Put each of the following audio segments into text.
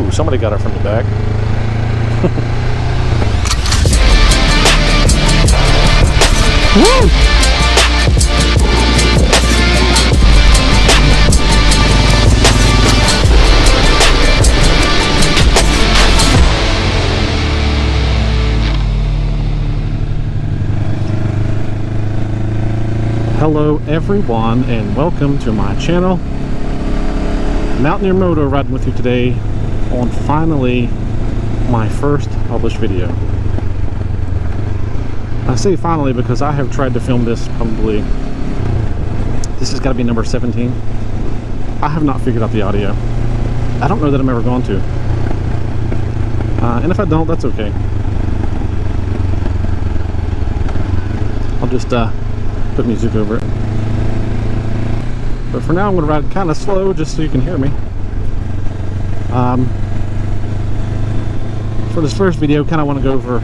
Ooh, somebody got it from the back. Woo! Hello everyone and welcome to my channel. Mountaineer Moto riding with you today on finally my first published video. I say finally because I have tried to film this probably, this has got to be number 17. I have not figured out the audio. I don't know that I'm ever going to. And if I don't, that's okay. I'll just put music over it. But for now I'm going to ride kind of slow just so you can hear me. For this first video, kind of want to go over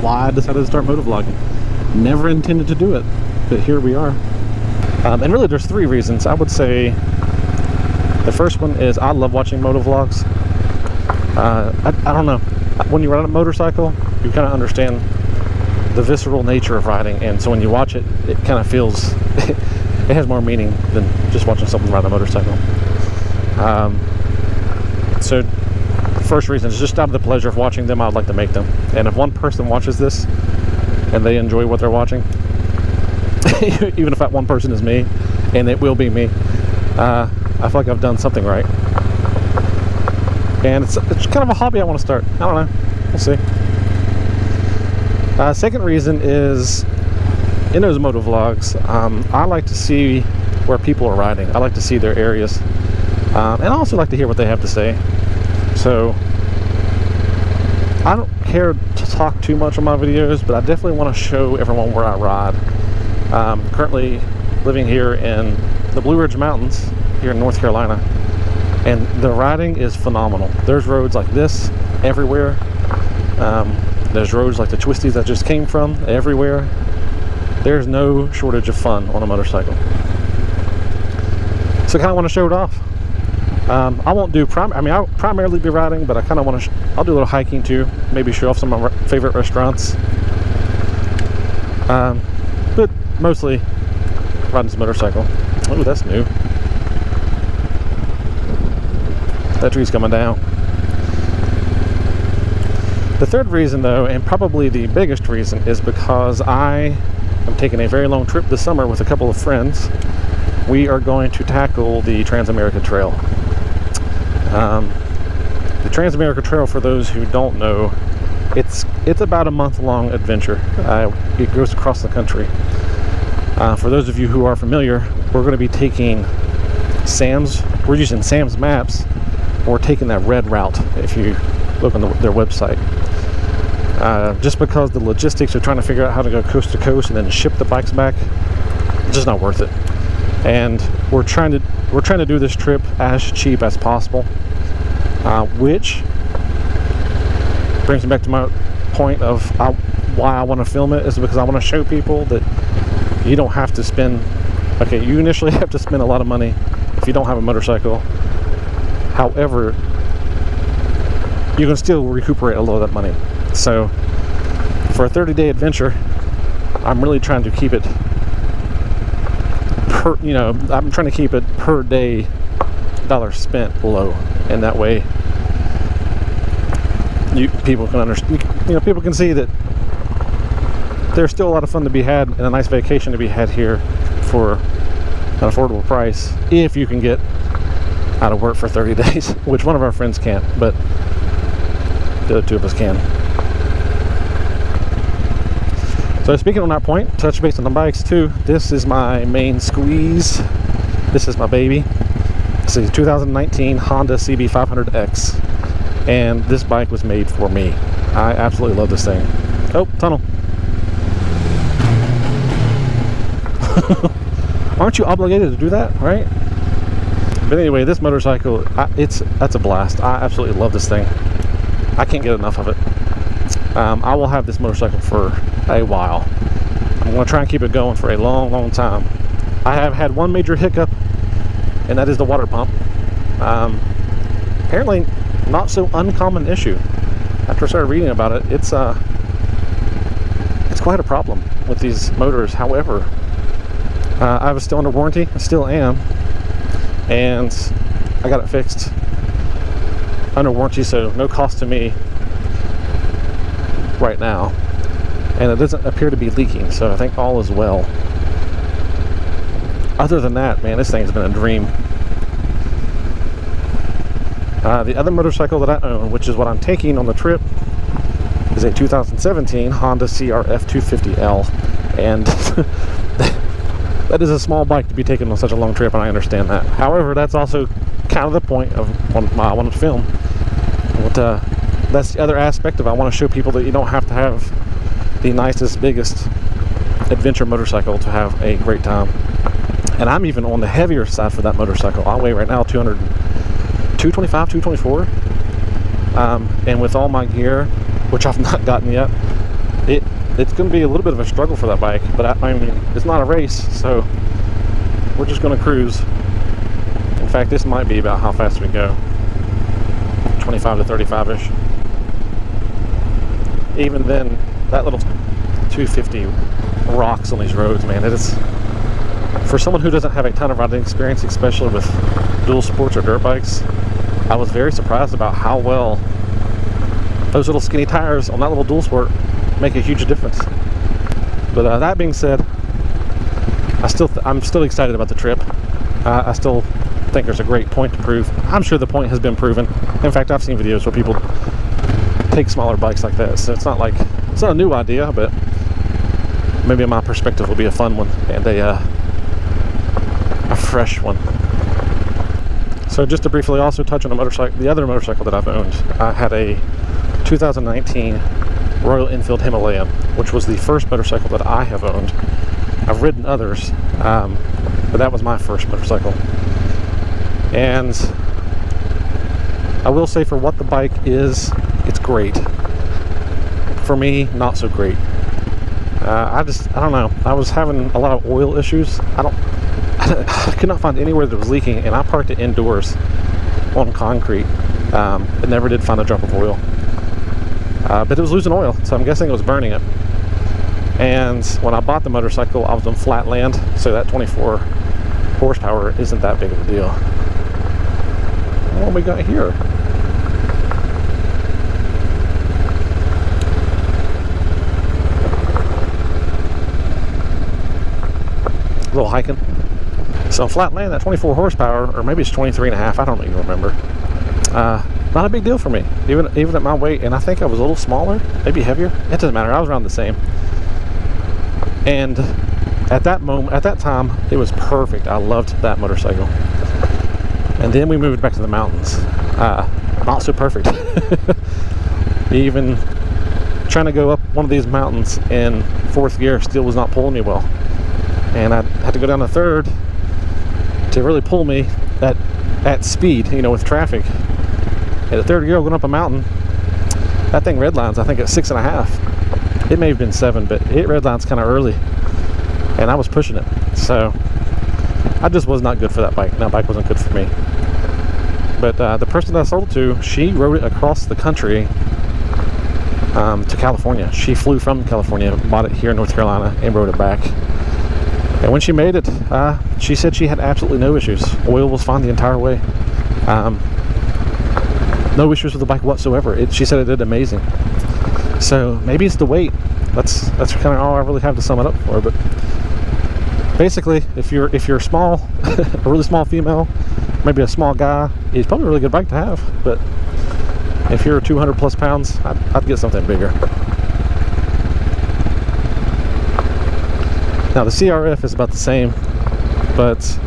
why I decided to start motovlogging. Never intended to do it, but here we are. And really there's three reasons. I would say the first one is I love watching motovlogs. I don't know, when you ride a motorcycle you kind of understand the visceral nature of riding, and so when you watch it, it kind of feels it has more meaning than just watching someone ride a motorcycle. So the first reason is just out of the pleasure of watching them, I'd like to make them. And if one person watches this and they enjoy what they're watching, even if that one person is me, and it will be me, I feel like I've done something right. And it's kind of a hobby I want to start. I don't know, we'll see. Second reason is, in those motovlogs, I like to see where people are riding. I like to see their areas, and I also like to hear what they have to say. So I don't care to talk too much on my videos, but I definitely want to show everyone where I ride. Currently living here in the Blue Ridge Mountains here in North Carolina, and the riding is phenomenal. There's roads like this everywhere. There's roads like the twisties I just came from everywhere. There's no shortage of fun on a motorcycle. So I kind of want to show it off. I won't do I'll primarily be riding, but I kind of want to I'll do a little hiking too, maybe show off some of my favorite restaurants, but mostly riding this motorcycle. Oh, that's new. That tree's coming down. The third reason though, and probably the biggest reason, is because I am taking a very long trip this summer with a couple of friends. We are going to tackle the Transamerica Trail. The Transamerica Trail, for those who don't know, it's about a month-long adventure. It goes across the country. For those of you who are familiar, we're going to be taking we're using Sam's Maps. We're taking that red route if you look on their website. Just because the logistics of trying to figure out how to go coast to coast and then ship the bikes back, it's just not worth it. And we're trying to do this trip as cheap as possible, which brings me back to my point of why I want to film it, is because I want to show people that you don't have to spend, okay, you initially have to spend a lot of money if you don't have a motorcycle. However, you can still recuperate a lot of that money. So for a 30-day adventure, I'm really trying to keep it I'm trying to keep it per day dollars spent low, and that way people can understand, people can see that there's still a lot of fun to be had and a nice vacation to be had here for an affordable price, if you can get out of work for 30 days, which one of our friends can't, but the other two of us can. So speaking on that point, touch base on the bikes too. This is my main squeeze. This is my baby. This is a 2019 Honda CB500X, and this bike was made for me. I absolutely love this thing. Oh, tunnel. Aren't you obligated to do that, right? But anyway, this motorcycle, that's a blast. I absolutely love this thing. I can't get enough of it. I will have this motorcycle for a while. I'm going to try and keep it going for a long time. I have had one major hiccup, and that is the water pump. Apparently not so uncommon issue. After I started reading about it, it's quite a problem with these motors. However, I was still under warranty. I still am, and I got it fixed under warranty, so no cost to me right now, and it doesn't appear to be leaking, so I think all is well. Other than that, man, this thing's been a dream. The other motorcycle that I own, which is what I'm taking on the trip, is a 2017 Honda CRF 250L, and that is a small bike to be taken on such a long trip, and I understand that. However, that's also kind of the point of what I wanted to film. That's the other aspect of it. I want to show people that you don't have to have the nicest, biggest adventure motorcycle to have a great time. And I'm even on the heavier side for that motorcycle. I weigh right now 225, 224. And with all my gear, which I've not gotten yet, it's going to be a little bit of a struggle for that bike. But I mean, it's not a race, so we're just going to cruise. In fact, this might be about how fast we go. 25 to 35-ish. Even then, that little 250 rocks on these roads, man. It is, for someone who doesn't have a ton of riding experience, especially with dual sports or dirt bikes, I was very surprised about how well those little skinny tires on that little dual sport make a huge difference. But that being said, I'm still excited about the trip. I still think there's a great point to prove. I'm sure the point has been proven. In fact, I've seen videos where people take smaller bikes like that, so it's not a new idea, but maybe my perspective will be a fun one and a fresh one. So just to briefly also touch on the other motorcycle that I've owned, I had a 2019 Royal Enfield Himalayan, which was the first motorcycle that I have owned. I've ridden others, but that was my first motorcycle. And I will say, for what the bike is, it's great. For me, not so great. I don't know. I was having a lot of oil issues. I could not find anywhere that was leaking, and I parked it indoors on concrete. But never did find a drop of oil. But it was losing oil, so I'm guessing it was burning it. And when I bought the motorcycle, I was on flat land, so that 24 horsepower isn't that big of a deal. What have we got here? A little hiking. So flat land, that 24 horsepower, or maybe it's 23 and a half, I don't even remember. Not a big deal for me, even at my weight, and I think I was a little smaller, maybe heavier. It doesn't matter, I was around the same. And at that time, it was perfect. I loved that motorcycle. And then we moved back to the mountains. Not so perfect. Even trying to go up one of these mountains in fourth gear still was not pulling me well. And I had to go down to third to really pull me at speed, with traffic. At the third gear going up a mountain, that thing redlines, I think, at 6.5. It may have been 7, but it redlines kind of early. And I was pushing it. So I just was not good for that bike. That bike wasn't good for me. But the person that I sold it to, she rode it across the country to California. She flew from California, bought it here in North Carolina, and rode it back. And when she made it, she said she had absolutely no issues. Oil was fine the entire way. No issues with the bike whatsoever. She said it did amazing. So maybe it's the weight. That's kind of all I really have to sum it up for. But basically, if you're small, a really small female, maybe a small guy, it's probably a really good bike to have. But if you're 200 plus pounds, I'd get something bigger. Now the CRF is about the same, but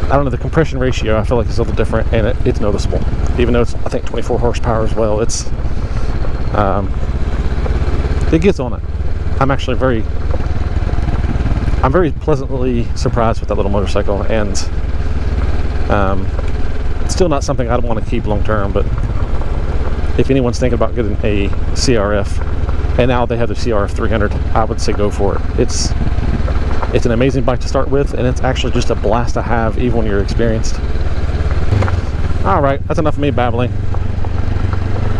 I don't know, the compression ratio I feel like is a little different, and it's noticeable. Even though it's, I think, 24 horsepower as well, it gets on it. I'm very pleasantly surprised with that little motorcycle, and it's still not something I'd want to keep long term. But if anyone's thinking about getting a CRF, and now they have the CRF 300, I would say go for it. It's an amazing bike to start with, and it's actually just a blast to have, even when you're experienced. All right, that's enough of me babbling.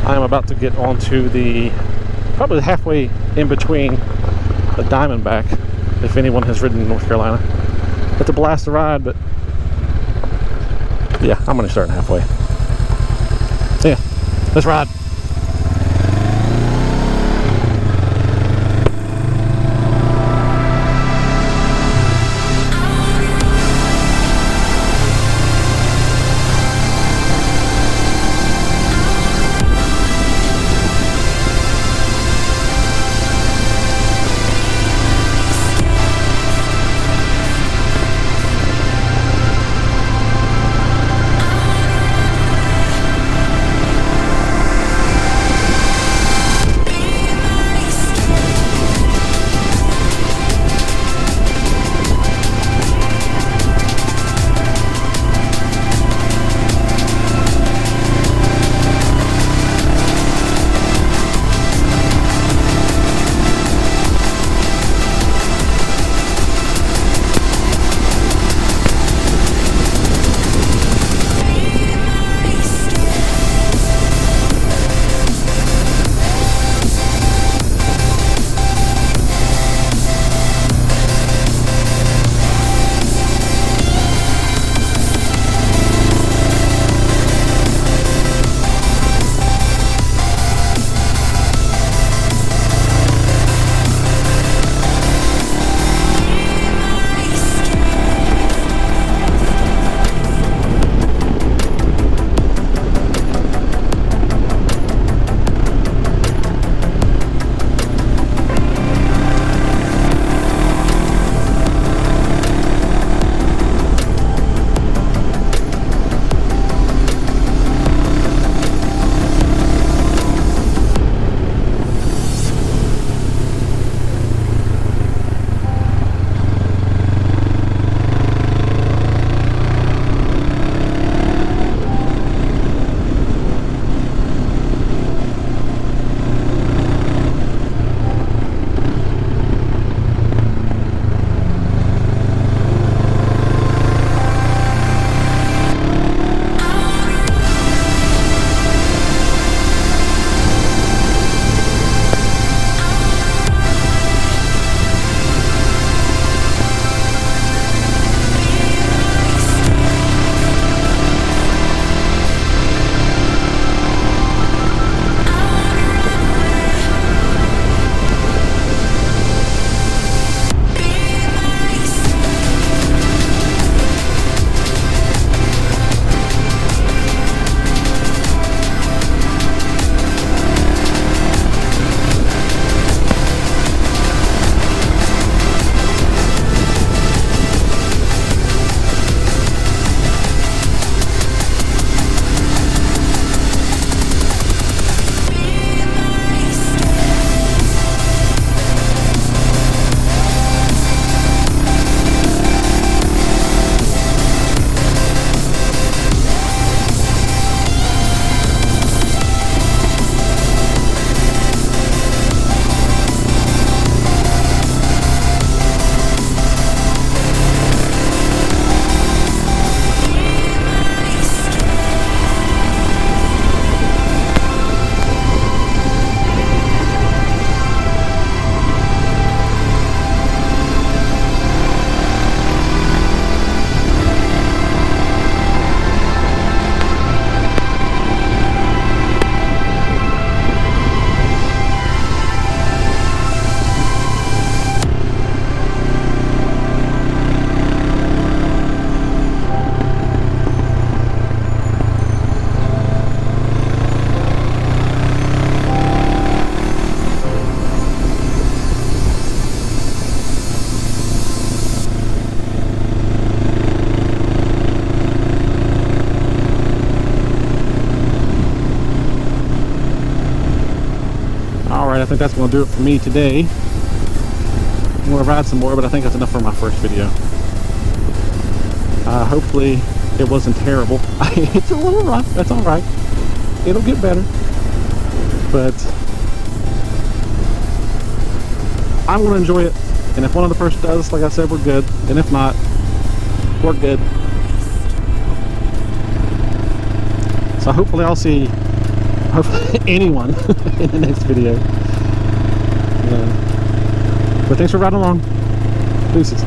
I'm about to get onto the, probably halfway in between the Diamondback, if anyone has ridden in North Carolina. It's a blast to ride, but yeah, I'm only starting halfway. Yeah, let's ride. I think that's going to do it for me today. I'm going to ride some more, but I think that's enough for my first video. Hopefully it wasn't terrible. It's a little rough, that's alright. It'll get better. But I'm going to enjoy it. And if one of the first does, like I said, we're good. And if not, we're good. So hopefully I'll see hopefully anyone in the next video. But thanks for riding along. Deuces.